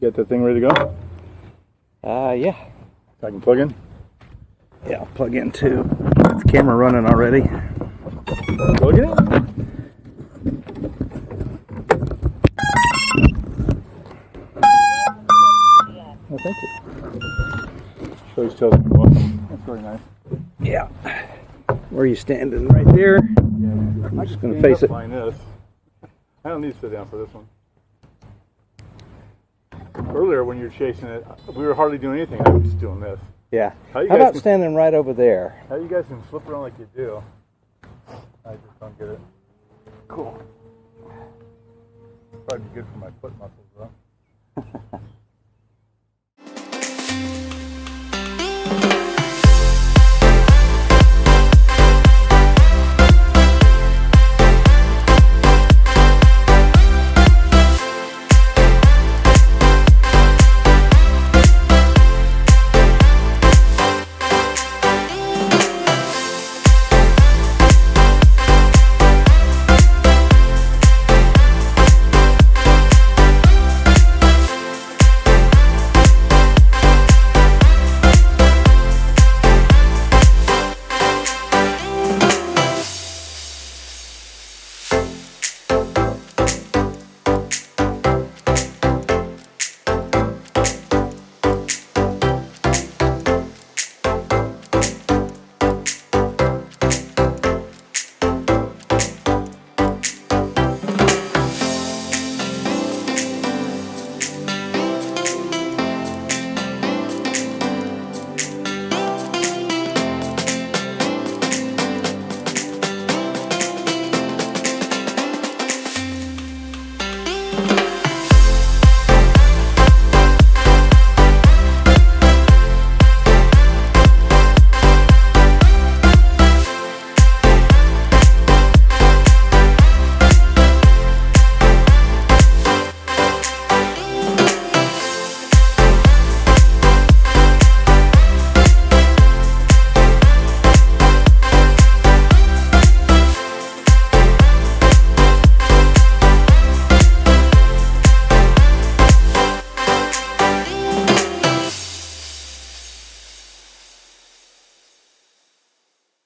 Get that thing ready to go? Yeah. I can plug in? Yeah, I'll plug in too. Got the camera running already. Plug it in. Oh, thank you. Shows tails me welcome. That's very nice. Yeah. Where are you standing? Right there? Yeah, I'm just going to face it. This. I don't need to sit down for this one. Earlier when you were chasing it, we were hardly doing anything. I was just doing this. Yeah. How about standing right over there? How you guys can flip around like you do? I just don't get it. Cool. Probably be good for my foot muscles though.